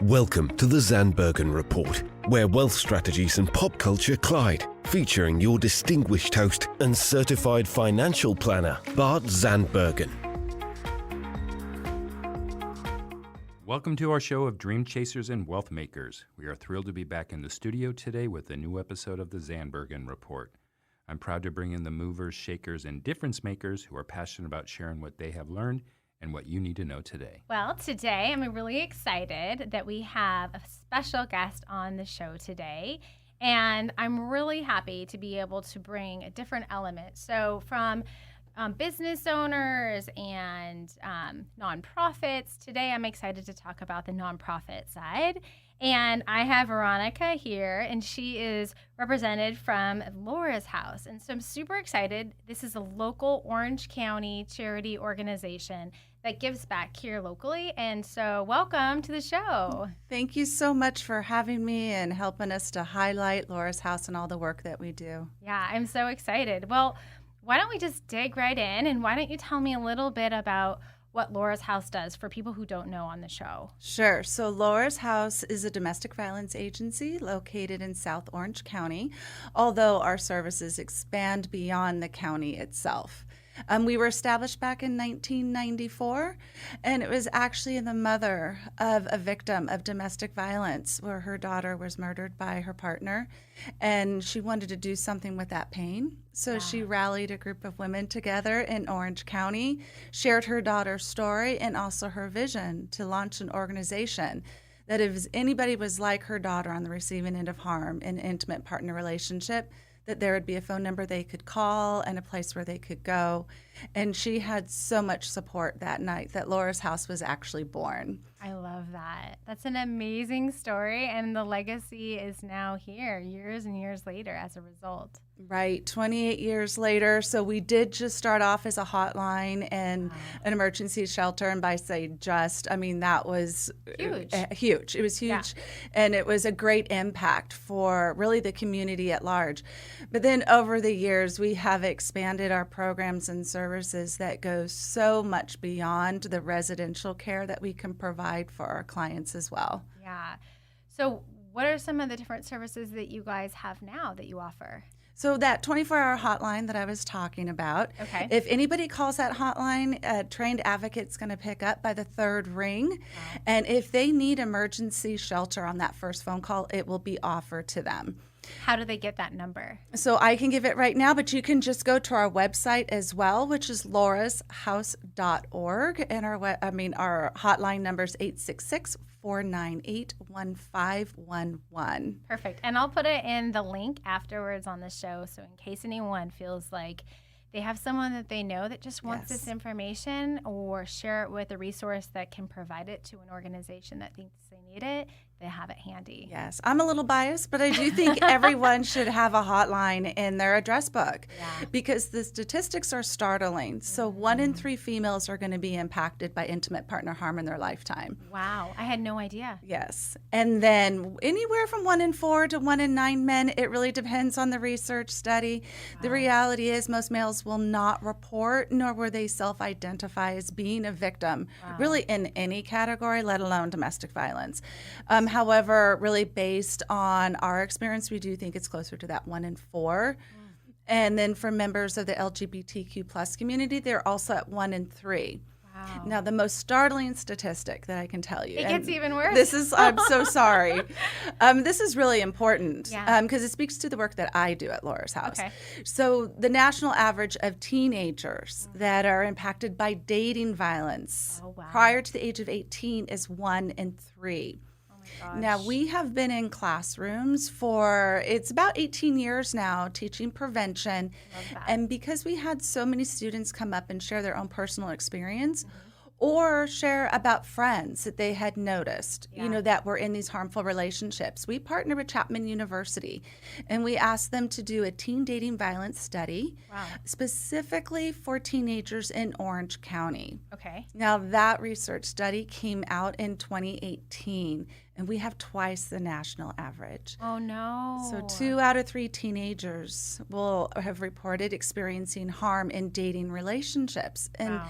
Welcome to the Zandbergen Report, where wealth strategies and pop culture collide, featuring your distinguished host and certified financial planner, Bart Zandbergen. Welcome to our show of Dream Chasers and Wealth Makers. We are thrilled to be back in the studio today with a new episode of the Zandbergen Report. I'm proud to bring in the movers, shakers, and difference makers who are passionate about sharing what they have learned and what you need to know today. Well, today I'm really excited that we have a special guest on the show today, and I'm really happy to be able to bring a different element. So from business owners and nonprofits, today I'm excited to talk about the nonprofit side. And I have Veronica here, and she is represented from Laura's House. And so I'm super excited. This is a local Orange County charity organization that gives back here locally. And so welcome to the show. Thank you so much for having me and helping us to highlight Laura's House and all the work that we do. Yeah, I'm so excited. Well, why don't we just dig right in, and why don't you tell me a little bit about what Laura's House does for people who don't know on the show? Sure. So Laura's House is a domestic violence agency located in South Orange County, although our services expand beyond the county itself. We were established back in 1994, and it was actually the mother of a victim of domestic violence where her daughter was murdered by her partner, and she wanted to do something with that pain. So she rallied a group of women together in Orange County, shared her daughter's story and also her vision to launch an organization that if anybody was like her daughter on the receiving end of harm in an intimate partner relationship, that there would be a phone number they could call and a place where they could go. And she had so much support that night that Laura's House was actually born. I love that. That's an amazing story, and the legacy is now here, years and years later as a result. Right, 28 years later. So we did just start off as a hotline and an emergency shelter. And by say just, I mean that was huge. It was huge. Yeah. And it was a great impact for really the community at large. But then over the years, we have expanded our programs and services that go so much beyond the residential care that we can provide for our clients as well. Yeah. So what are some of the different services that you guys have now that you offer? So that 24-hour hotline that I was talking about, if anybody calls that hotline, a trained advocate's going to pick up by the third ring. Wow. And if they need emergency shelter on that first phone call, it will be offered to them. How do they get that number? So I can give it right now, but you can just go to our website as well, which is laurashouse.org. And our hotline number is 866-498-1511. Perfect. And I'll put it in the link afterwards on the show. So in case anyone feels like they have someone that they know that just wants this information, or share it with a resource that can provide it to an organization that thinks they need it, they have it handy. Yes. I'm a little biased, but I do think everyone should have a hotline in their address book because the statistics are startling. So 1 in 3 females are going to be impacted by intimate partner harm in their lifetime. Wow. I had no idea. Yes. And then anywhere from 1 in 4 to 1 in 9 men, it really depends on the research study. Wow. The reality is most males will not report, nor will they self-identify as being a victim, really in any category, let alone domestic violence. However, really based on our experience, we do think it's closer to that 1 in 4. And then for members of the LGBTQ plus community, they're also at 1 in 3. Wow. Now, the most startling statistic that I can tell you. It gets even worse. This is, I'm so sorry. This is really important because it speaks to the work that I do at Laura's House. Okay. So the national average of teenagers that are impacted by dating violence prior to the age of 18 is 1 in 3. Gosh. Now, we have been in classrooms it's about 18 years now, teaching prevention. And because we had so many students come up and share their own personal experience, or share about friends that they had noticed, that were in these harmful relationships. We partner with Chapman University, and we asked them to do a teen dating violence study, specifically for teenagers in Orange County. Okay. Now, that research study came out in 2018, and we have twice the national average. Oh, no. So 2 out of 3 teenagers will have reported experiencing harm in dating relationships. And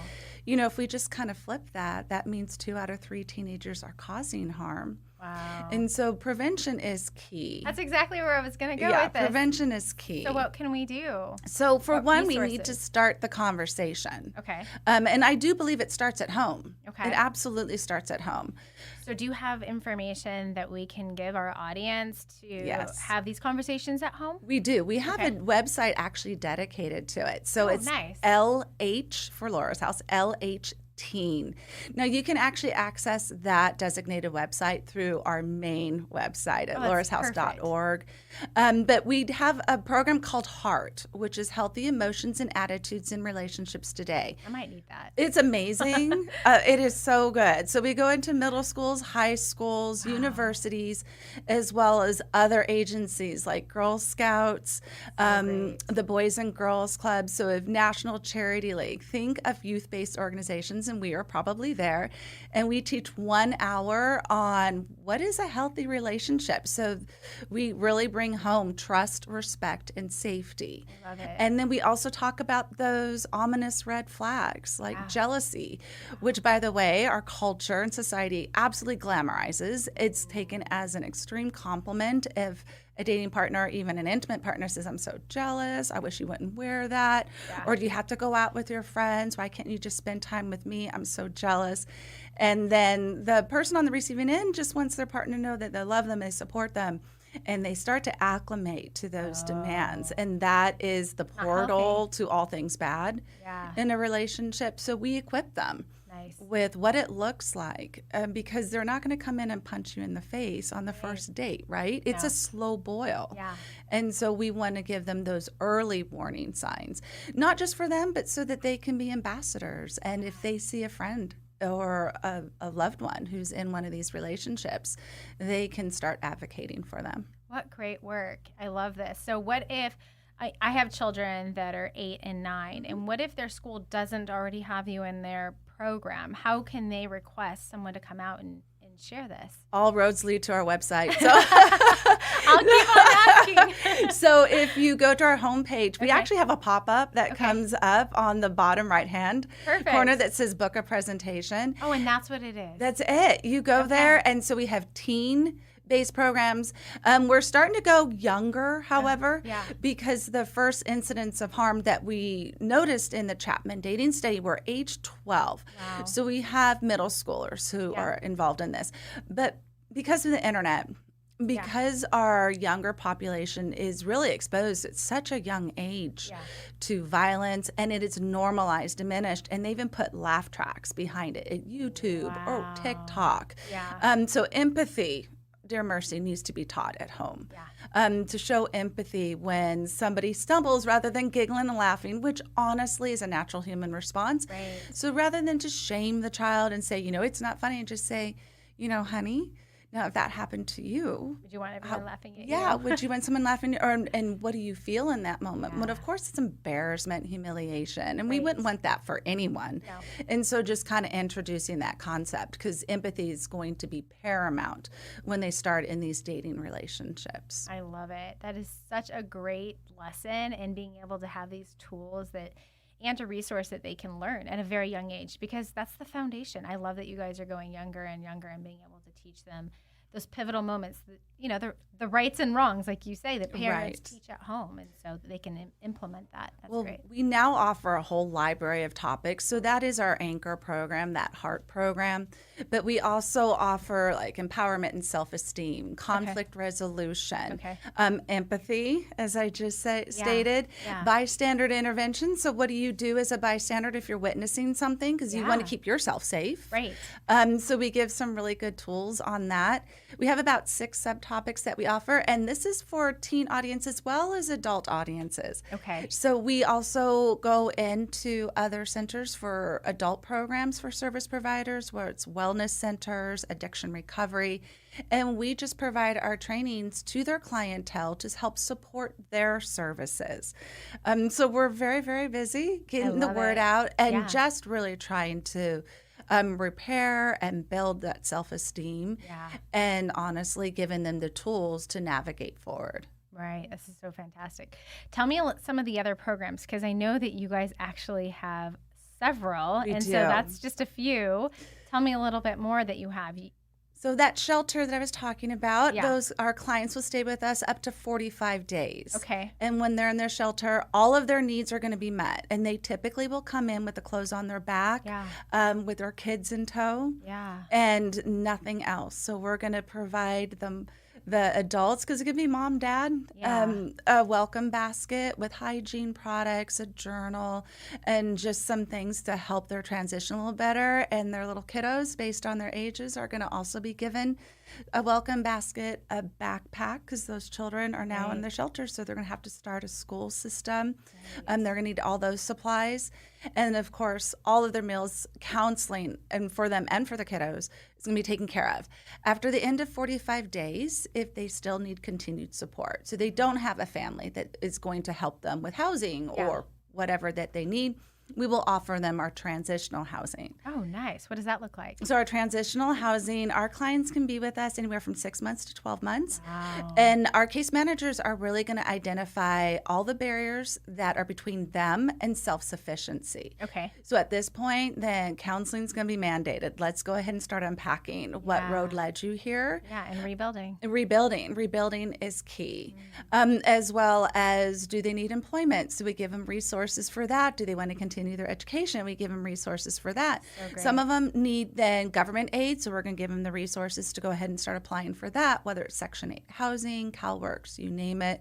if we just kind of flip that, that means 2 out of 3 teenagers are causing harm. Wow. And so prevention is key. That's exactly where I was going to go Yeah, with this. prevention is key. So what can we do? So for What one, we need resources? to start the conversation. Okay. And I do believe it starts at home. Okay. It absolutely starts at home. So do you have information that we can give our audience to Yes. have these conversations at home? We do. We have Okay. a website actually dedicated to it. So it's nice. LH for Laura's House, LH Teen. Now you can actually access that designated website through our main website at that's laurashouse.org. But we have a program called HEART, which is Healthy Emotions and Attitudes in Relationships Today. I might need that. It's amazing. It is so good. So we go into middle schools, high schools, universities, as well as other agencies like Girl Scouts, the Boys and Girls Club. So if National Charity League, think of youth-based organizations, and we are probably there. And we teach 1 hour on what is a healthy relationship. So we really bring home trust, respect, and safety. I love it. And then we also talk about those ominous red flags like jealousy, which, by the way, our culture and society absolutely glamorizes. It's taken as an extreme compliment if a dating partner, even an intimate partner, says, I'm so jealous. I wish you wouldn't wear that. Yeah. Or do you have to go out with your friends? Why can't you just spend time with me? I'm so jealous. And then the person on the receiving end just wants their partner to know that they love them, they support them. And they start to acclimate to those demands. And that is the portal to all things bad in a relationship. So we equip them with what it looks like because they're not going to come in and punch you in the face on the first date, right? It's a slow boil. Yeah. And so we want to give them those early warning signs, not just for them, but so that they can be ambassadors. And if they see a friend or a loved one who's in one of these relationships, they can start advocating for them. What great work. I love this. So what if I have children that are 8 and 9, and what if their school doesn't already have you in their program? How can they request someone to come out and share this? All roads lead to our website. So I'll keep on asking. So if you go to our homepage, we actually have a pop-up that comes up on the bottom right-hand corner that says book a presentation. Oh, and that's what it is. That's it. You go there, and so we have teen-based programs. We're starting to go younger, however, because the first incidents of harm that we noticed in the Chapman dating study were age 12. Wow. So we have middle schoolers who are involved in this. But because of the internet, because our younger population is really exposed at such a young age to violence, and it is normalized, diminished, and they even put laugh tracks behind it at YouTube or TikTok. So empathy, dear mercy, needs to be taught at home. To show empathy when somebody stumbles rather than giggling and laughing, which honestly is a natural human response. So rather than just shame the child and say, it's not funny, and just say, honey, now, if that happened to you, would you want everyone laughing at you? Yeah, would you want someone laughing? And what do you feel in that moment? Well, of course, it's embarrassment, humiliation, and we wouldn't want that for anyone. No. And so just kind of introducing that concept, because empathy is going to be paramount when they start in these dating relationships. I love it. That is such a great lesson, and being able to have these tools and a resource that they can learn at a very young age, because that's the foundation. I love that you guys are going younger and younger and being able to teach them those pivotal moments, the rights and wrongs, like you say, that parents teach at home, and so that they can implement that. That's great. We now offer a whole library of topics. So that is our anchor program, that HEART program. But we also offer like empowerment and self-esteem, conflict resolution, empathy, as I just stated, bystander intervention. So what do you do as a bystander if you're witnessing something? Because you want to keep yourself safe. Right. So we give some really good tools on that. We have about 6 subtopics that we offer, and this is for teen audience as well as adult audiences. Okay. So we also go into other centers for adult programs for service providers, where it's wellness centers, addiction recovery, and we just provide our trainings to their clientele to help support their services. So we're very, very busy getting the word out and just really trying to repair and build that self-esteem, and honestly giving them the tools to navigate forward. Right. This is so fantastic. Tell me some of the other programs, because I know that you guys actually have several, We do. so that's just a few. Tell me a little bit more that you have. So that shelter that I was talking about, Yeah. our clients will stay with us up to 45 days. Okay. And when they're in their shelter, all of their needs are going to be met. And they typically will come in with the clothes on their back, with their kids in tow, and nothing else. So we're going to provide them, the adults, because it could be mom, dad, a welcome basket with hygiene products, a journal, and just some things to help their transition a little better. And their little kiddos, based on their ages, are going to also be given a welcome basket, a backpack, because those children are now in the shelter, so they're going to have to start a school system. They're going to need all those supplies. And, of course, all of their meals, counseling, and for them and for the kiddos, is going to be taken care of. After the end of 45 days, if they still need continued support. So they don't have a family that is going to help them with housing or whatever that they need, we will offer them our transitional housing. Oh, nice. What does that look like? So our transitional housing, our clients can be with us anywhere from 6 months to 12 months. Wow. And our case managers are really going to identify all the barriers that are between them and self-sufficiency. Okay. So at this point, then counseling is going to be mandated. Let's go ahead and start unpacking what road led you here. Yeah, and rebuilding. Rebuilding is key. As well as, do they need employment? So we give them resources for that. Do they want to continue their education? We give them resources for that. So Some of them need then government aid, so we're going to give them the resources to go ahead and start applying for that, whether it's Section 8 housing, CalWorks, you name it.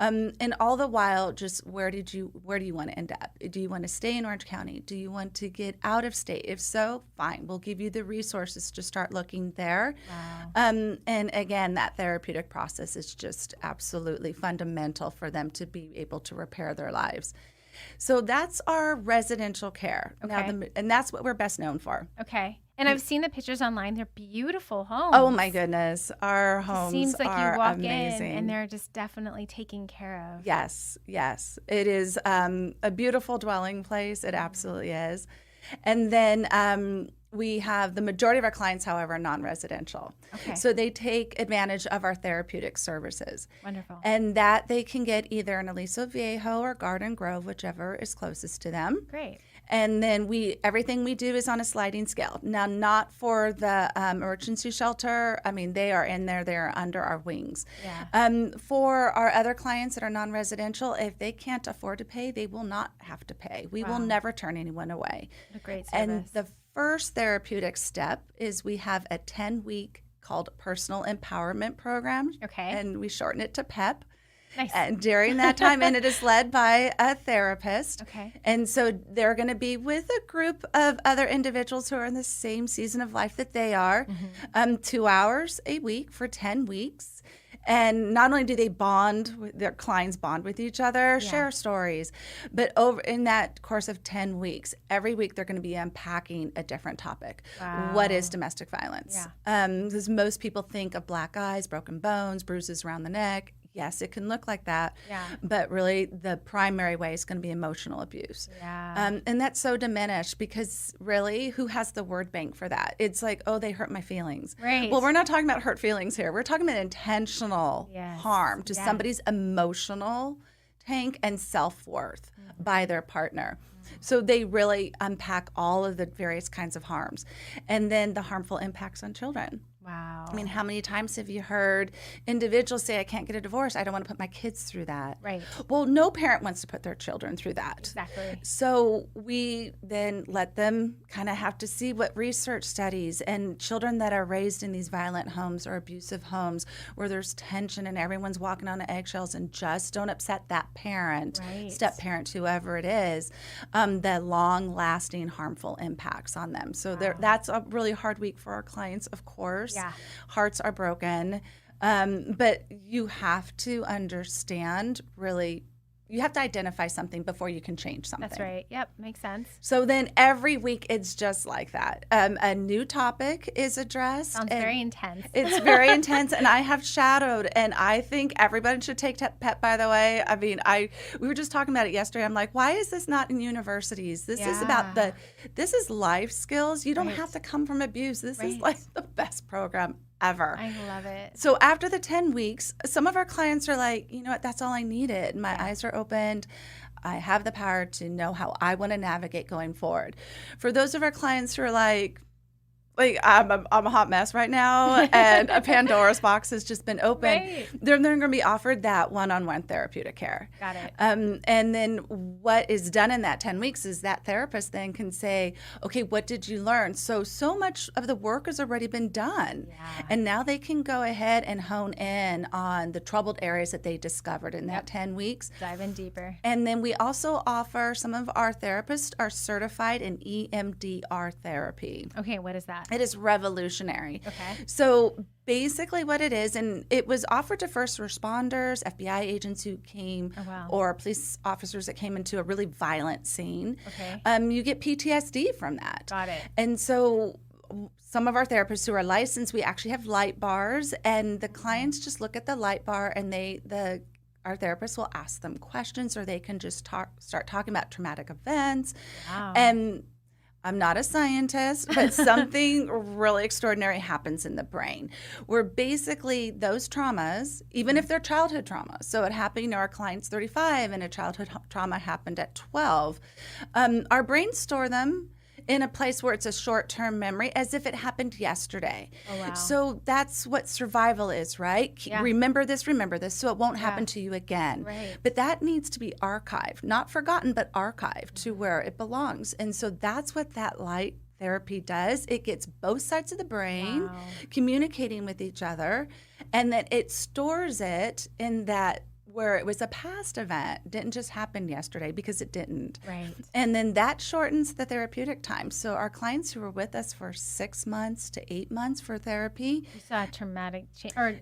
And all the while, just where do you want to end up? Do you want to stay in Orange County? Do you want to get out of state? If so, fine. We'll give you the resources to start looking there. Wow. And again, that therapeutic process is just absolutely fundamental for them to be able to repair their lives. So that's our residential care. Okay. Now, and that's what we're best known for. Okay. And I've seen the pictures online. They're beautiful homes. Oh, my goodness. Our homes Seems like are you walk amazing. in and they're just definitely taken care of. Yes. It is a beautiful dwelling place. It absolutely is. And then we have the majority of our clients, however, are non-residential. Okay. So they take advantage of our therapeutic services. Wonderful. And that they can get either in Aliso Viejo or Garden Grove, whichever is closest to them. Great. And then everything we do is on a sliding scale. Now, not for the emergency shelter. I mean, they are in there. They're under our wings. Yeah. For our other clients that are non-residential, if they can't afford to pay, they will not have to pay. We will never turn anyone away. What a great service. And the first therapeutic step is we have a 10-week called Personal Empowerment Program. Okay. And we shorten it to PEP. Nice. And during that time, and it is led by a therapist. Okay. And so they're going to be with a group of other individuals who are in the same season of life that they are, 2 hours a week for 10 weeks. And not only do they their clients bond with each other, share stories, but over in that course of 10 weeks, every week they're going to be unpacking a different topic. Wow. What is domestic violence? Yeah. Because most people think of black eyes, broken bones, bruises around the neck. Yes, it can look like that, but really the primary way is going to be emotional abuse. Yeah. And that's so diminished because really, who has the word bank for that? It's like, oh, they hurt my feelings. Right. Well, we're not talking about hurt feelings here. We're talking about intentional Yes. harm to Yes. somebody's emotional tank and self-worth by their partner. So they really unpack all of the various kinds of harms. And then the harmful impacts on children. Wow. I mean, how many times have you heard individuals say, I can't get a divorce. I don't want to put my kids through that. Right. Well, no parent wants to put their children through that. Exactly. So we then let them kind of have to see what research studies and children that are raised in these violent homes or abusive homes where there's tension and everyone's walking on eggshells and just don't upset that parent, step parent, whoever it is, the long-lasting harmful impacts on them. So that's a really hard week for our clients, of course. Yeah. Hearts are broken. But you have to understand, really, you have to identify something before you can change something. That's right. Yep. Makes sense. So then every week it's just like that. A new topic is addressed. Sounds very intense. It's very intense, and I have shadowed, and I think everybody should take PEP, by the way. I mean, we were just talking about it yesterday. I'm like, why is this not in universities? This is about this is life skills. You don't have to come from abuse. This is like the best program ever. I love it. So after the 10 weeks, some of our clients are like, you know what, that's all I needed. My eyes are opened. I have the power to know how I want to navigate going forward. For those of our clients who are like, like I'm a hot mess right now, and a Pandora's box has just been opened. Right. They're going to be offered that one-on-one therapeutic care. Got it. And then what is done in that 10 weeks is that therapist then can say, okay, what did you learn? So much of the work has already been done. Yeah. And now they can go ahead and hone in on the troubled areas that they discovered in that Yep. 10 weeks. Dive in deeper. And then we also offer, some of our therapists are certified in EMDR therapy. Okay, what is that? It is revolutionary. Okay. So basically what it is, and it was offered to first responders, FBI agents who came, Oh, wow. or police officers that came into a really violent scene. Okay. You get PTSD from that. Got it. And so some of our therapists who are licensed, we actually have light bars, and the clients just look at the light bar, and our therapists will ask them questions, or they can just start talking about traumatic events. Wow. And I'm not a scientist, but something really extraordinary happens in the brain where basically those traumas, even if they're childhood traumas, so it happened, our client's 35 and a childhood trauma happened at 12, our brains store them in a place where it's a short-term memory as if it happened yesterday. Oh, wow. So that's what survival is, right? Yeah. Remember this, so it won't happen to you again. Right. But that needs to be archived, not forgotten, but archived to where it belongs. And so that's what that light therapy does. It gets both sides of the brain Wow. communicating with each other, and that it stores it in that where it was a past event, didn't just happen yesterday, because it didn't. Right. And then that shortens the therapeutic time. So our clients who were with us for 6 months to 8 months for therapy, You saw a traumatic change, or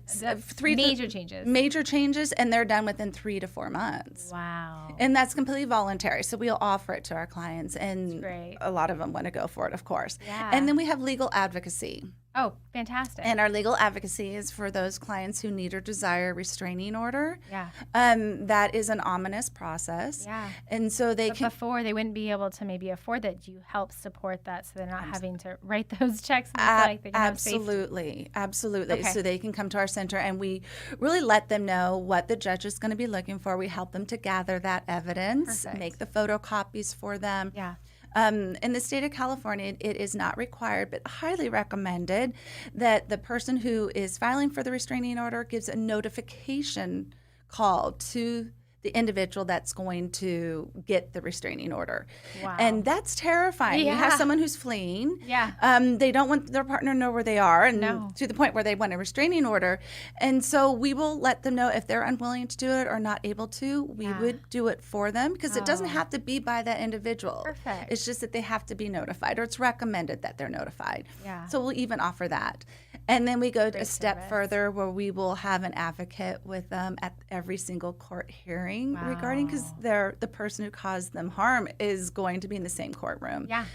major changes. major changes, and they're done within 3 to 4 months. Wow. And that's completely voluntary. So we'll offer it to our clients, and great. a lot of them want to go for it, of course. Yeah. And then we have legal advocacy. Oh, fantastic. And our legal advocacy is for those clients who need or desire a restraining order. Yeah. That is an ominous process. Yeah. And so they But can. before, they wouldn't be able to maybe afford that. Do you help support that so they're not having to write those checks and feel like they can have safety? Absolutely. Okay. So they can come to our center, and we really let them know what the judge is going to be looking for. We help them to gather that evidence, Perfect. make the photocopies for them. Yeah. In the state of California, it is not required, but highly recommended that the person who is filing for the restraining order gives a notification call to the individual that's going to get the restraining order. Wow. And that's terrifying. You Yeah. have someone who's fleeing. Yeah. They don't want their partner to know where they are, and No. to the point where they want a restraining order. And so we will let them know if they're unwilling to do it or not able to. We Yeah. would do it for them, because it doesn't Oh. have to be by that individual. Perfect. It's just that they have to be notified, or it's recommended that they're notified. Yeah. So we'll even offer that. And then we go a step service. further, where we will have an advocate with them at every single court hearing regarding, because the person who caused them harm is going to be in the same courtroom. Yeah.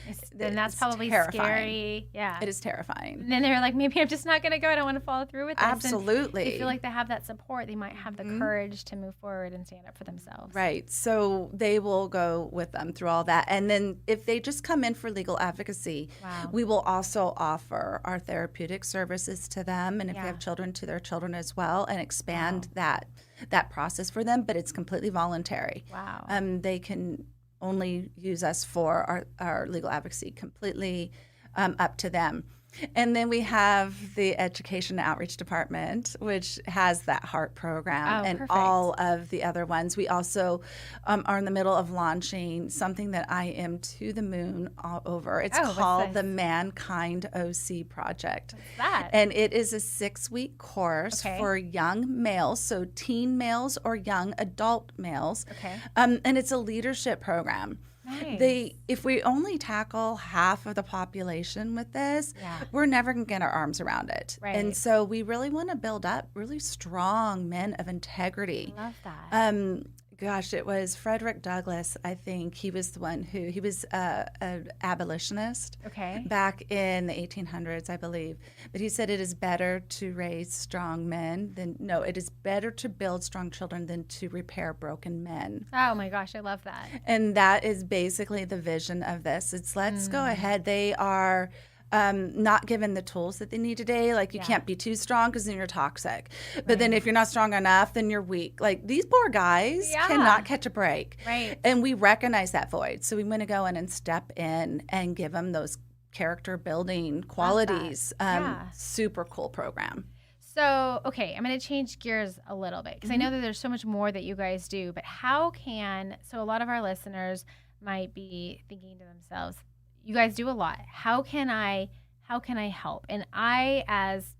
And that's It's probably terrifying. scary. Yeah. It is terrifying. And then they're like, maybe I'm just not going to go. I don't want to follow through with this. And Absolutely. they feel like they have that support. They might have the courage to move forward and stand up for themselves. Right. So they will go with them through all that. And then if they just come in for legal advocacy, Wow. we will also offer our therapeutic services to them. And if Yeah. they have children, to their children as well, and expand that process for them. But it's completely voluntary. Wow. They can only use us for our legal advocacy, completely up to them. And then we have the Education and Outreach Department, which has that HEART program and perfect. all of the other ones. We also are in the middle of launching something that I am to the moon all over. It's what's called this? the Mankind OC Project. What's that? And it is a 6-week course Okay. for young males, so teen males or young adult males. Okay. And it's a leadership program. Nice. If we only tackle half of the population with this, Yeah. we're never going to get our arms around it. Right. And so we really want to build up really strong men of integrity. I love that. Gosh, it was Frederick Douglass, I think. He was the one he was an abolitionist Okay. back in the 1800s, I believe. But he said it is better to raise strong men it is better to build strong children than to repair broken men. Oh my gosh, I love that. And that is basically the vision of this. It's let's go ahead. They are not given the tools that they need today. Like you can't be too strong because then you're toxic. But then if you're not strong enough, then you're weak. Like these poor guys cannot catch a break. Right. And we recognize that void. So we want to go in and step in and give them those character building qualities. Yeah. Super cool program. So, okay, I'm going to change gears a little bit because I know that there's so much more that you guys do, but so a lot of our listeners might be thinking to themselves, you guys do a lot. How can I help? And I, as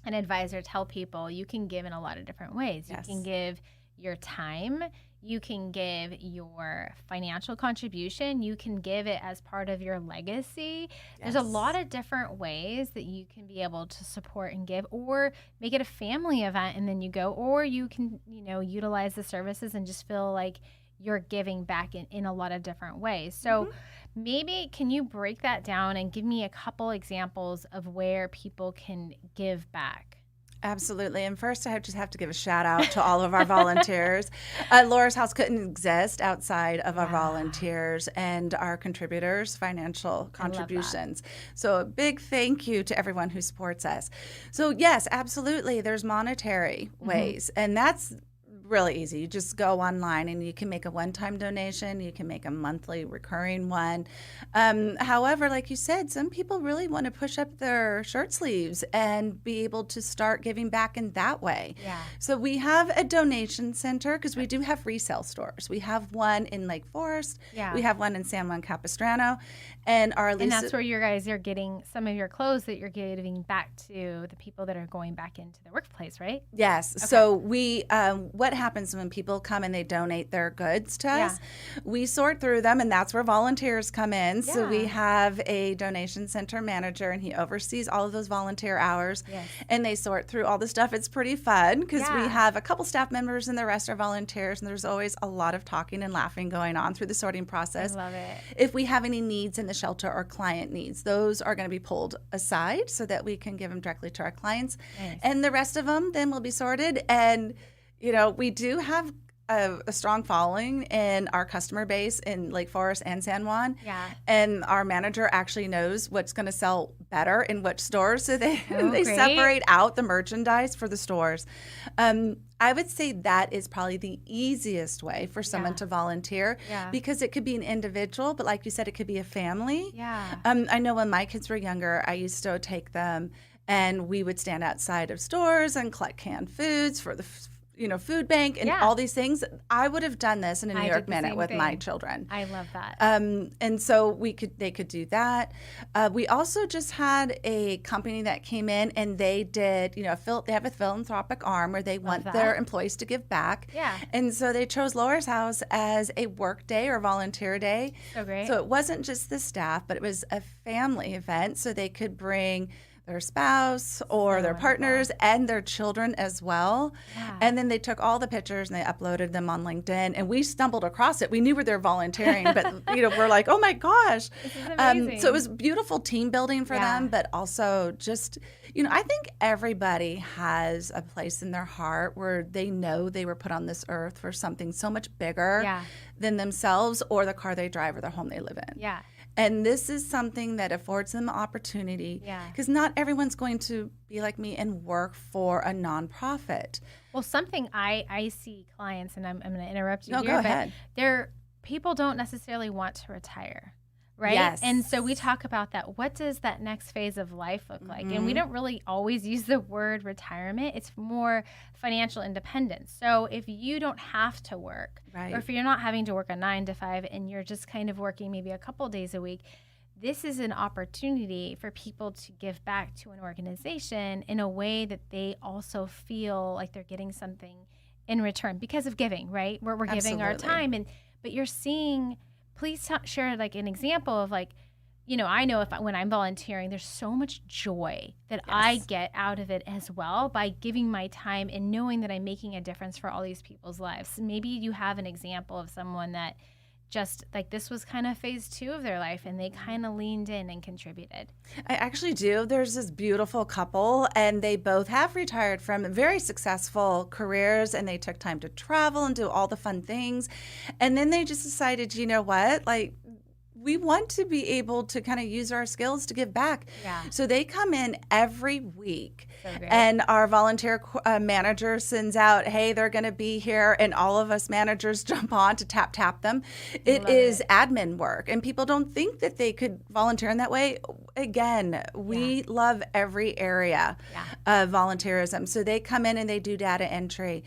an advisor, tell people you can give in a lot of different ways. Yes. You can give your time. You can give your financial contribution. You can give it as part of your legacy. There's a lot of different ways that you can be able to support and give, or make it a family event and then you go, or you can, utilize the services and just feel like you're giving back in a lot of different ways. So maybe can you break that down and give me a couple examples of where people can give back? Absolutely. And first, I just have to give a shout out to all of our volunteers. Laura's House couldn't exist outside of our volunteers and our contributors' financial contributions. So a big thank you to everyone who supports us. So yes, absolutely. There's monetary ways, and that's really easy. You just go online and you can make a one-time donation. You can make a monthly recurring one. However, like you said, some people really want to push up their shirt sleeves and be able to start giving back in that way. Yeah. So we have a donation center because we do have resale stores. We have one in Lake Forest. Yeah. We have one in San Juan Capistrano. And that's where you guys are getting some of your clothes that you're giving back to the people that are going back into the workplace, right? Yes. Okay. So we, what happens when people come and they donate their goods to us? We sort through them, and that's where volunteers come in. Yeah. So we have a donation center manager, and he oversees all of those volunteer hours. Yes. And they sort through all the stuff. It's pretty fun because we have a couple staff members and the rest are volunteers, and there's always a lot of talking and laughing going on through the sorting process. I love it. If we have any needs in the shelter or client needs, those are going to be pulled aside so that we can give them directly to our clients. Nice. And the rest of them then will be sorted. And we do have a strong following in our customer base in Lake Forest and San Juan. Yeah. And our manager actually knows what's going to sell better in which stores. So they separate out the merchandise for the stores. I would say that is probably the easiest way for someone to volunteer because it could be an individual, but like you said, it could be a family. Yeah. I know when my kids were younger, I used to take them and we would stand outside of stores and collect canned foods for the food bank and all these things. I would have done this in a New York Minute with my children. I love that. And so they could do that. We also just had a company that came in and they did, they have a philanthropic arm where they want their employees to give back. Yeah. And so they chose Laura's House as a work day or volunteer day. So great. So it wasn't just the staff, but it was a family event so they could bring their spouse or their partners and their children as well. Yeah. And then they took all the pictures and they uploaded them on LinkedIn, and we stumbled across it. We knew they were volunteering, but we're like, oh my gosh. This is amazing. So it was beautiful team building for them, but also just, I think everybody has a place in their heart where they know they were put on this earth for something so much bigger than themselves or the car they drive or the home they live in. Yeah. And this is something that affords them opportunity because not everyone's going to be like me and work for a nonprofit. Well, something I see clients, and I'm going to interrupt you here, go ahead. People don't necessarily want to retire, right? Yes. And so we talk about that. What does that next phase of life look like? And we don't really always use the word retirement. It's more financial independence. So if you don't have to work, or if you're not having to work a 9 to 5 and you're just kind of working maybe a couple days a week, this is an opportunity for people to give back to an organization in a way that they also feel like they're getting something in return because of giving, right? We're giving our time. But you're seeing, please share like an example of like, I know when I'm volunteering, there's so much joy that I get out of it as well by giving my time and knowing that I'm making a difference for all these people's lives. Maybe you have an example of someone that just like this was kind of phase 2 of their life and they kind of leaned in and contributed. I actually do. There's this beautiful couple and they both have retired from very successful careers and they took time to travel and do all the fun things. And then they just decided, you know what, like, we want to be able to kind of use our skills to give back. Yeah. So they come in every week. So great. And our volunteer manager sends out, hey, they're going to be here. And all of us managers jump on to tap them. It is admin work. And people don't think that they could volunteer in that way. Again, we love every area of volunteerism. So they come in and they do data entry.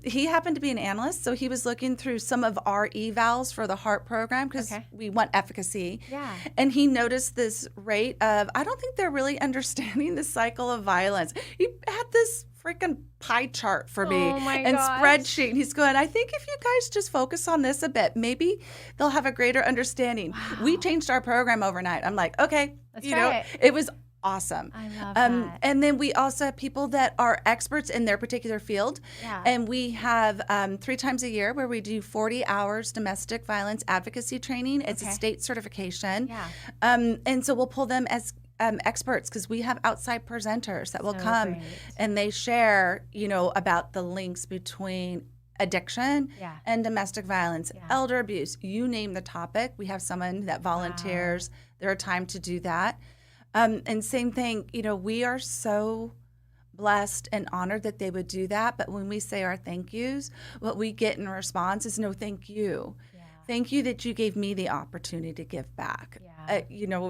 He happened to be an analyst, so he was looking through some of our evals for the HEART program because we want efficacy. Yeah. And he noticed this rate of, I don't think they're really understanding the cycle of violence. He had this freaking pie chart for me and spreadsheet. And he's going, I think if you guys just focus on this a bit, maybe they'll have a greater understanding. Wow. We changed our program overnight. I'm like, okay, Let's try it. It was awesome. I love that. And then we also have people that are experts in their particular field. Yeah. And we have 3 times a year where we do 40 hours domestic violence advocacy training. It's a state certification. Yeah. And so we'll pull them as experts because we have outside presenters that will come and they share, about the links between addiction and domestic violence, elder abuse, you name the topic. We have someone that volunteers their time to do that. And same thing, we are so blessed and honored that they would do that. But when we say our thank yous, what we get in response is no thank you. Yeah. Thank you that you gave me the opportunity to give back. Yeah.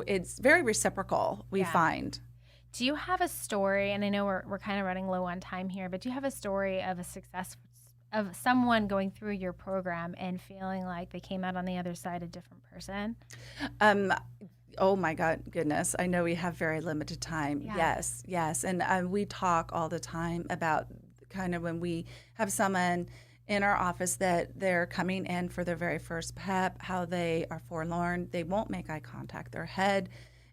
It's very reciprocal, we find. Do you have a story, and I know we're kind of running low on time here, but do you have a story of a success of someone going through your program and feeling like they came out on the other side a different person? Oh my goodness. I know we have very limited time. Yeah. Yes. And we talk all the time about kind of when we have someone in our office that they're coming in for their very first PEP, how they are forlorn. They won't make eye contact. Their head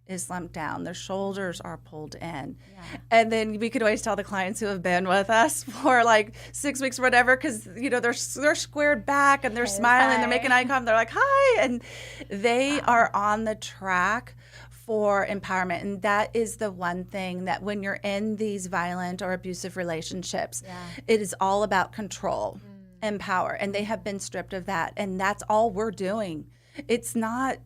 is slumped down. Their shoulders are pulled in. Yeah. And then we could always tell the clients who have been with us for like 6 weeks or whatever, because, they're squared back and they're smiling. They're making eye contact. They're like, hi. And they are on the track for empowerment. And that is the one thing that when you're in these violent or abusive relationships, it is all about control and power. And they have been stripped of that. And that's all we're doing. It's not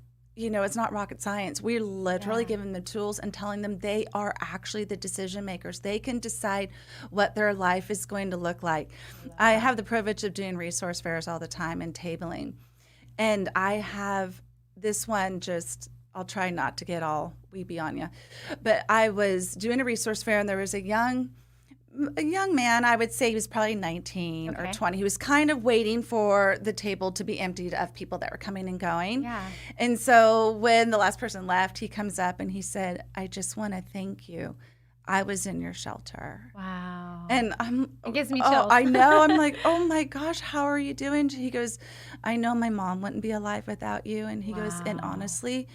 it's not rocket science. We're literally giving them the tools and telling them they are actually the decision makers. They can decide what their life is going to look like. I have the privilege of doing resource fairs all the time and tabling. And I have this one I'll try not to get all weepy on you. But I was doing a resource fair and there was a young man, I would say he was probably 19 or 20. He was kind of waiting for the table to be emptied of people that were coming and going. Yeah. And so when the last person left, he comes up and he said, I just want to thank you. I was in your shelter. Wow. And it gives me chills. I know. I'm like, oh my gosh, how are you doing? He goes, I know my mom wouldn't be alive without you. And he goes, and honestly,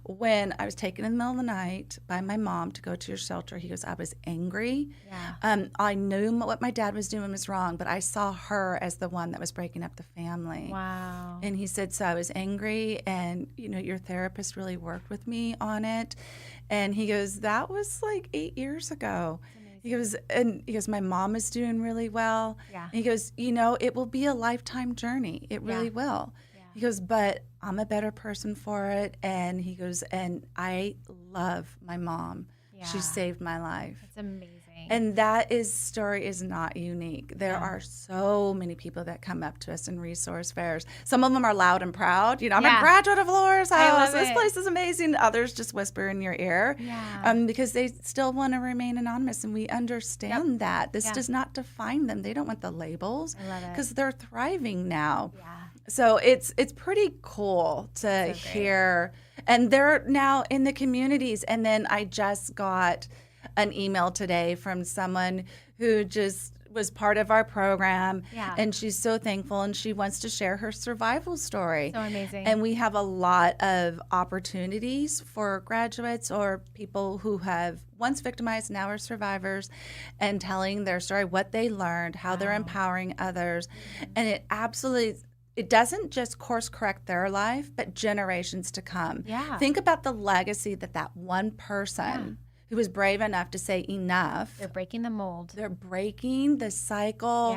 when I was taken in the middle of the night by my mom to go to your shelter, he goes, I was angry. Yeah. I knew what my dad was doing was wrong, but I saw her as the one that was breaking up the family. Wow. And he said, so I was angry, and your therapist really worked with me on it. And he goes, that was like 8 years ago. He goes, my mom is doing really well. Yeah. And he goes, it will be a lifetime journey. It really will. Yeah. He goes, but I'm a better person for it. And he goes, and I love my mom. Yeah. She saved my life. That's amazing. And that story is not unique. There are so many people that come up to us in resource fairs. Some of them are loud and proud. I'm a graduate of Laura's house. This place is amazing. Others just whisper in your ear because they still want to remain anonymous. And we understand that. This does not define them. They don't want the labels because they're thriving now. Yeah. So it's pretty cool to hear. And they're now in the communities. And then I just got an email today from someone who just was part of our program. Yeah. And she's so thankful, and she wants to share her survival story. So amazing. And we have a lot of opportunities for graduates or people who have once victimized, now are survivors, and telling their story, what they learned, how they're empowering others. Mm-hmm. And it doesn't just course correct their life, but generations to come. Yeah. Think about the legacy that one person who was brave enough to say enough. They're breaking the mold. They're breaking the cycle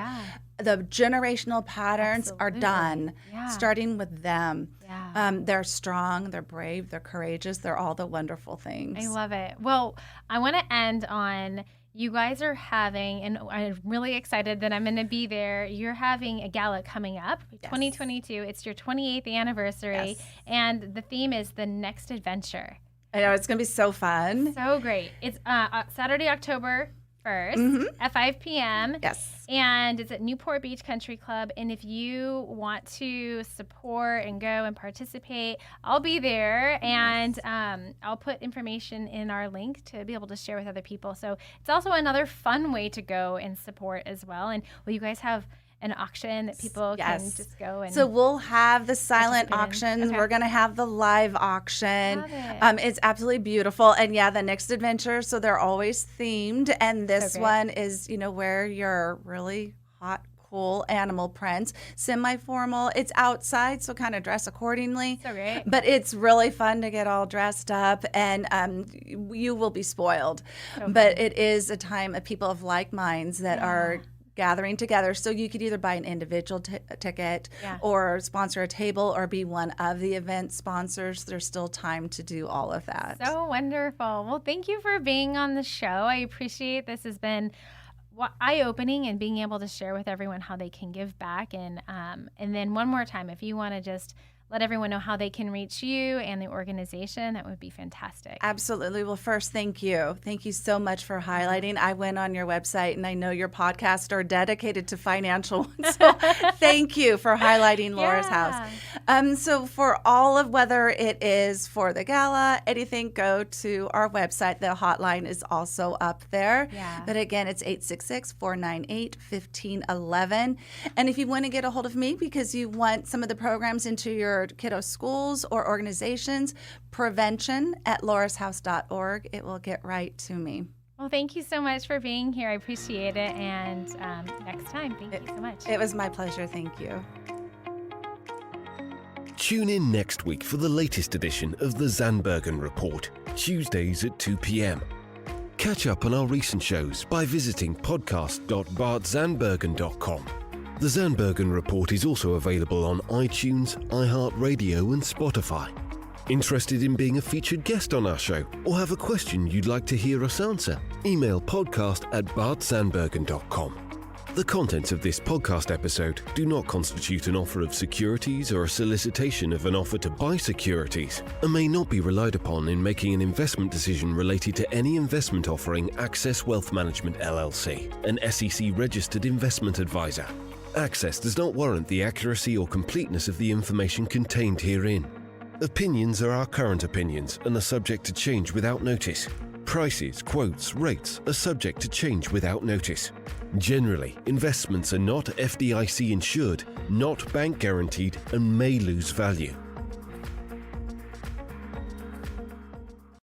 the generational patterns are done, starting with them. Yeah. They're strong, they're brave, they're courageous, they're all the wonderful things. I love it. Well, I want to end on, you guys are having, and I'm really excited that I'm going to be there. You're having a gala coming up, 2022. It's your 28th anniversary, and the theme is the next adventure. I know, it's going to be so fun. So great. It's Saturday, October 1st at 5 p.m. Yes. And it's at Newport Beach Country Club. And if you want to support and go and participate, I'll be there. And I'll put information in our link to be able to share with other people. So it's also another fun way to go and support as well. And will you guys have an auction that people can just go and... So we'll have the silent auctions. Okay. We're going to have the live auction. Love it. It's absolutely beautiful. And the next adventure, so they're always themed. And this one is, wear your really hot, cool animal prints, semi-formal. It's outside, so kind of dress accordingly. So great. But it's really fun to get all dressed up, and you will be spoiled. But it is a time of people of like minds that are gathering together. So you could either buy an individual ticket or sponsor a table or be one of the event sponsors. There's still time to do all of that. So wonderful. Well, thank you for being on the show. I appreciate this. Has been eye-opening and being able to share with everyone how they can give back. And then one more time, if you want to just let everyone know how they can reach you and the organization, that would be fantastic. Absolutely. Well, first, thank you. Thank you so much for highlighting. I went on your website, and I know your podcasts are dedicated to financial ones. So thank you for highlighting Laura's House. So for all of, whether it is for the gala, anything, go to our website. The hotline is also up there. Yeah. But again, it's 866-498-1511. And if you want to get a hold of me because you want some of the programs into your kiddo schools or organizations, prevention@laurashouse.org. It will get right to me. Well, thank you so much for being here. I appreciate it. And next time, thank you so much. It was my pleasure. Thank you. Tune in next week for the latest edition of the Zandbergen Report, Tuesdays at 2 p.m. Catch up on our recent shows by visiting podcast.bartzandbergen.com. The Zandbergen Report is also available on iTunes, iHeartRadio and Spotify. Interested in being a featured guest on our show or have a question you'd like to hear us answer? Email podcast@bartzandbergen.com. The contents of this podcast episode do not constitute an offer of securities or a solicitation of an offer to buy securities and may not be relied upon in making an investment decision related to any investment offering Access Wealth Management LLC, an SEC-registered investment advisor. Access does not warrant the accuracy or completeness of the information contained herein. Opinions are our current opinions and are subject to change without notice. Prices, quotes, rates are subject to change without notice. Generally, investments are not FDIC insured, not bank guaranteed, and may lose value.